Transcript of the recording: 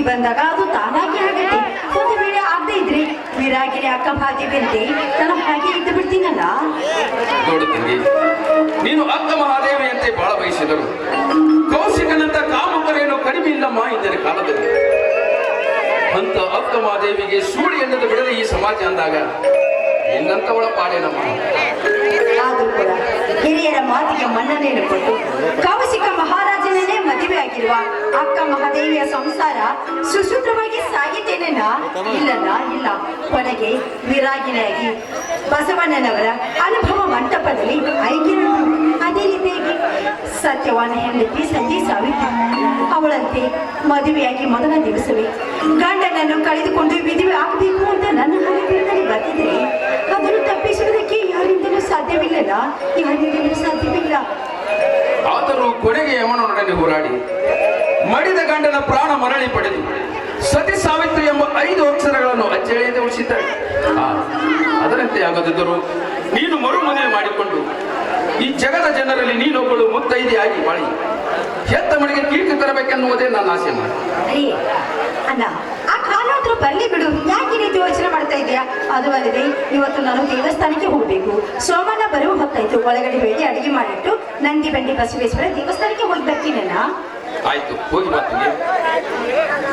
ಬಂದಾಗ ಅದು ತಾನಾಗಿ ಆಗತ್ತೆ. ಒಂದು ವೇಳೆ ಆಗದೆ ಇದ್ರೆ ವಿರಾಗಿನಿ ಅಕ್ಕ ಮಹಾದೇವಿಯಂತೆ ನಾನು ಹಾಗೆ ಇದ್ದು ಬಿಡ್ತೀನಲ್ಲ. ನೋಡು ತಂಗಿ, ನೀನು ಅಕ್ಕ ಮಹಾದೇವಿಯಂತೆ ಬಾಳ ಬಯಸಿದರು ಕೌಶಿಕನಂತ ಕಾಮಕರೇನು ಕಡಿಮೆ ಇಲ್ಲಮ್ಮ ಇದ್ದರೆ ಕಾಲದಲ್ಲಿ. ಅಂತ ಅಕ್ಕ ಮಹಾದೇವಿಗೆ ಸೂಳಿ ಎನ್ನದ ಬಿಡದೆ ಈ ಸಮಾಜ ಅಂದಾಗ ನಿನ್ನಂತವಳ ಪಾಡೇನಮ್ಮ. ಆದ್ರೂ ಕೂಡ ಹಿರಿಯರ ಮಾತಿಗೆ ಮನ್ನಣೆಯನ್ನು ಕೊಟ್ಟು ಕೌಶಿಕ ಮಹಾರಾಜನನ್ನೇ ಮದುವೆ ಆಗಿರುವ ಅಕ್ಕ ಮಹಾದೇವಿಯ ಸಂಸಾರ ಸುಸೂತ್ರವಾಗಿ ಸಾಗಿದ್ದೇನೆನ? ಇಲ್ಲಲ್ಲ, ಇಲ್ಲ. ಕೊನೆಗೆ ವಿರಾಗಿನಿಯಾಗಿ ಬಸವಣ್ಣನವರ ಅನುಭವ ಮಂಟಪದಲ್ಲಿ ಐಕ್ಯರು. ಅದೇ ರೀತಿಯಾಗಿ ಸತ್ಯವಾನ ಹೆಂಡತಿ ಸಂಜೆ ಸಾವಿತ್ರಿ ಅವಳಂತೆ ಮದುವೆಯಾಗಿ ಮೊದಲ ದಿವಸವೇ ಗಂಡನನ್ನು ಕಳೆದುಕೊಂಡು ವಿಧವೆ ಆಗಬೇಕು ಅಂತ ನನ್ನ ಹಣೆಯಲ್ಲಿ ಬರ್ತಿದ್ರೆ ಅದನ್ನು ತಪ್ಪಿಸುವುದಕ್ಕೆ ಯಾರಿಂದಲೂ ಸಾಧ್ಯವಿಲ್ಲಲ್ಲ, ಯಾರಿಂದಲೂ ಸಾಧ್ಯವಿಲ್ಲ. ಆದರೂ ಕೊನೆಗೆ ಯಮನೊಡನೆ ಹೋರಾಡಿ ಮಡಿದ ಗಂಡನ ಪ್ರಾಣ ಮರಳಿ ಪಡೆದು ಸತಿ ಸಾವಿತ್ರಿ ಎಂಬ 5 ಅಕ್ಷರಗಳನ್ನು ಅಚ್ಚಳಿಯದೆ ಉಳಿಸಿದ್ದಾಳೆ. ಅದರಂತೆ ಆಗದಿದ್ದರೂ ನೀನು ಮರು ಮದುವೆ ಮಾಡಿಕೊಂಡು ಈ ಜಗದ ಜನರಲ್ಲಿ ನೀನೊಬ್ಬಳು ಮುತ್ತೈದೆಯಾಗಿ ಬಾಳಿ ಹೆತ್ತ ಮನೆಗೆ ಕೀರ್ತಿ ತರಬೇಕೆನ್ನುವುದೇ ನನ್ನ ಆಸೆ ಮಾಡಿ. ಅಣ್ಣ, ಆ ಕಾಲಾದ್ರೂ ಬರ್ಲಿ ಬಿಡು, ಯಾಕೆ ರೀತಿ ಯೋಚನೆ ಮಾಡ್ತಾ ಇದೆಯಾ? ಅದು ಅಲ್ಲದೆ ಇವತ್ತು ನಾನು ದೇವಸ್ಥಾನಕ್ಕೆ ಹೋಗ್ಬೇಕು. ಸೋಮಣ್ಣ ಬರುವ ಹೊತ್ತಾಯ್ತು. ಒಳಗಡೆ ಹೋಗಿ ಅಡಿಗೆ ಮಾಡಿಟ್ಟು ನಂದಿ ಬಂಡಿ ಬಸವೇಶ್ವರ ದೇವಸ್ಥಾನಕ್ಕೆ ಹೋಗಿ ಬರ್ತೀನಣ್ಣ. ಆಯ್ತು, ಹೋಗಿ ಬರ್ತೀನಿ.